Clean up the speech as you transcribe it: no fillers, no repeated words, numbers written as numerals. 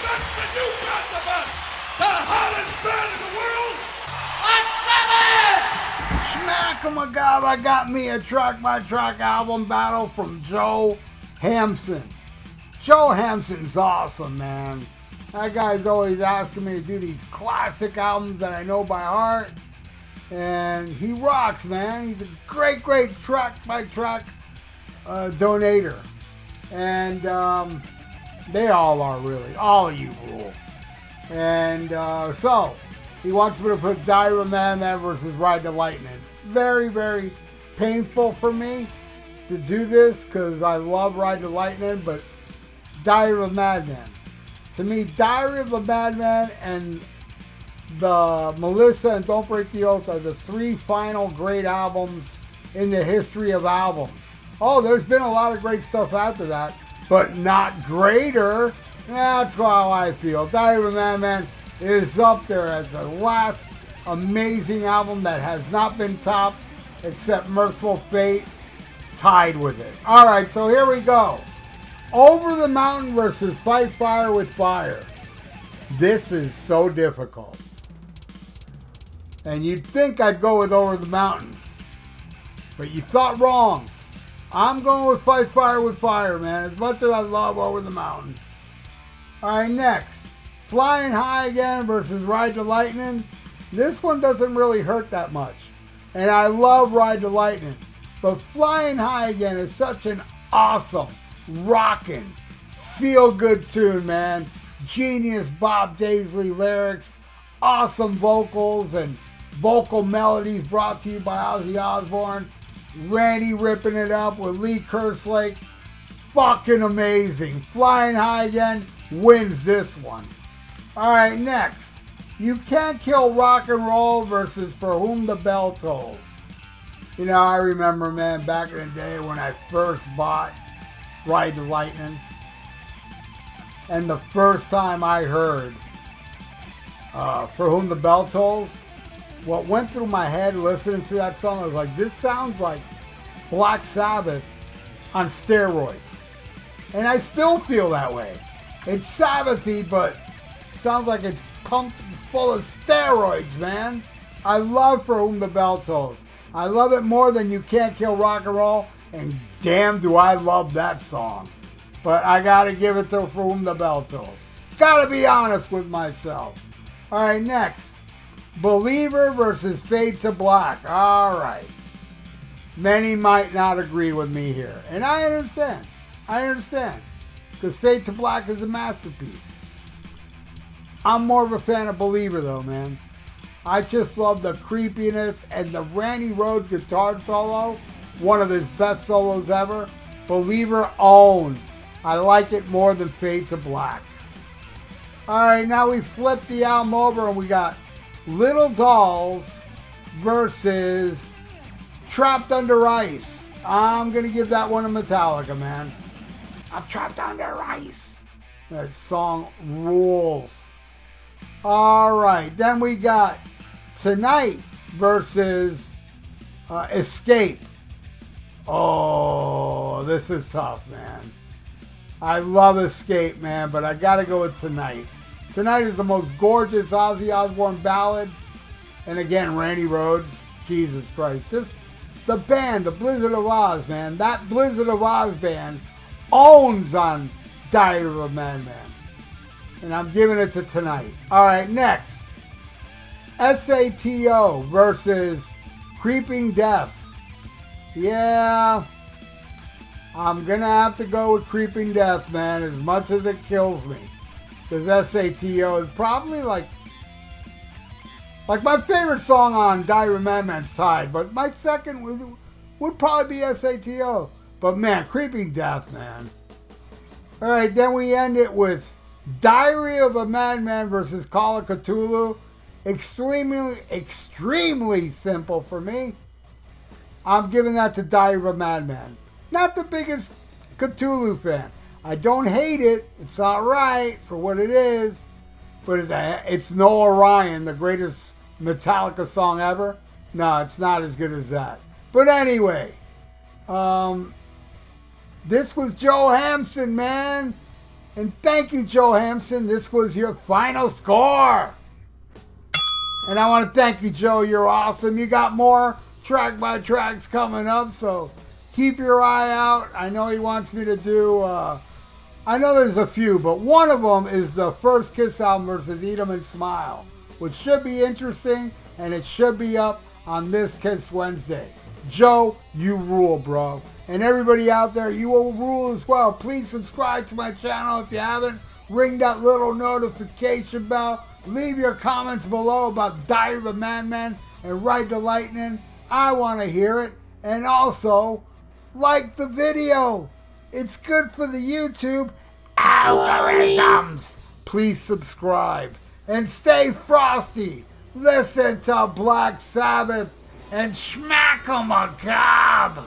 Dustin, you got the best, the hottest band in the world. Schmack-a-ma-gab, I got me a track-by-track album battle from Joe Hampson. Joe Hampson's awesome, man. That guy's always asking me to do these classic albums that I know by heart. And he rocks, man. He's a great, great track-by-track donator. And they all are, really. All of you rule. And so, he wants me to put Diary of a Madman versus Ride the Lightning. Very, very painful for me to do this because I love Ride the Lightning, but Diary of a Madman. To me, Diary of a Madman and the Melissa and Don't Break the Oath are the three final great albums in the history of albums. Oh, there's been a lot of great stuff after that, but not greater. That's how I feel. Diary of a Madman is up there as the last amazing album that has not been topped except Merciful Fate, tied with it. All right, so here we go. Over the Mountain versus Fight Fire with Fire. This is so difficult. And you'd think I'd go with Over the Mountain, but you thought wrong. I'm going with Fight Fire with Fire, man, as much as I love Over the Mountain. All right, next. Flying High Again versus Ride the Lightning. This one doesn't really hurt that much. And I love Ride the Lightning. But Flying High Again is such an awesome, rockin', feel-good tune, man. Genius Bob Daisley lyrics, awesome vocals and vocal melodies brought to you by Ozzy Osbourne. Randy ripping it up with Lee Kerslake. Fucking amazing. Flying High Again wins this one. Alright, next. You Can't Kill Rock and Roll versus For Whom the Bell Tolls. You know, I remember, man, back in the day when I first bought Ride the Lightning. And the first time I heard For Whom the Bell Tolls, what went through my head listening to that song, I was like, this sounds like Black Sabbath on steroids. And I still feel that way. It's Sabbathy, but sounds like it's pumped full of steroids, man. I love For Whom the Bell Tolls. I love it more than You Can't Kill Rock and Roll, and damn do I love that song. But I gotta give it to For Whom the Bell Tolls. Gotta be honest with myself. Alright, next. Believer versus Fade to Black. Alright. Many might not agree with me here. And I understand. Because Fade to Black is a masterpiece. I'm more of a fan of Believer though, man. I just love the creepiness and the Randy Rhoads guitar solo. One of his best solos ever. Believer owns. I like it more than Fade to Black. Alright, now we flip the album over and we got Little Dolls versus Trapped Under Ice. I'm going to give that one to Metallica, man. I'm trapped under ice. That song rules. Alright, then we got Tonight versus Escape. Oh, this is tough, man. I love Escape, man, but I gotta go with Tonight. Tonight is the most gorgeous Ozzy Osbourne ballad. And again, Randy Rhoads. Jesus Christ. The band, the Blizzard of Oz, man. That Blizzard of Oz band owns on Diary of a Madman. And I'm giving it to Tonight. Alright, next. SATO versus Creeping Death. Yeah, I'm gonna have to go with Creeping Death, man, as much as it kills me. Because SATO is probably like my favorite song on Diary of a Madman's tied, but my second would probably be SATO. But man, Creeping Death, man. Alright, then we end it with Diary of a Madman versus Call of Cthulhu. Extremely simple for me. I'm giving that to Diary of a Madman. Not the biggest Cthulhu fan. I don't hate it. It's alright for what it is. But it's No Orion, the greatest Metallica song ever. No, it's not as good as that. But anyway, this was Joe Hampson, man. And thank you, Joe Hampson. This was your final score. And I want to thank you, Joe. You're awesome. You got more track by tracks coming up, so keep your eye out. I know he wants me to do, I know there's a few, but one of them is the first Kiss album versus Eat 'em and Smile, which should be interesting, and it should be up on this Kiss Wednesday. Joe, you rule, bro. And everybody out there, you will rule as well. Please subscribe to my channel if you haven't. Ring that little notification bell. Leave your comments below about Diary of a Madman and Ride the Lightning. I want to hear it. And also, like the video. It's good for the YouTube algorithms. Please subscribe. And stay frosty. Listen to Black Sabbath and smack 'em a gob.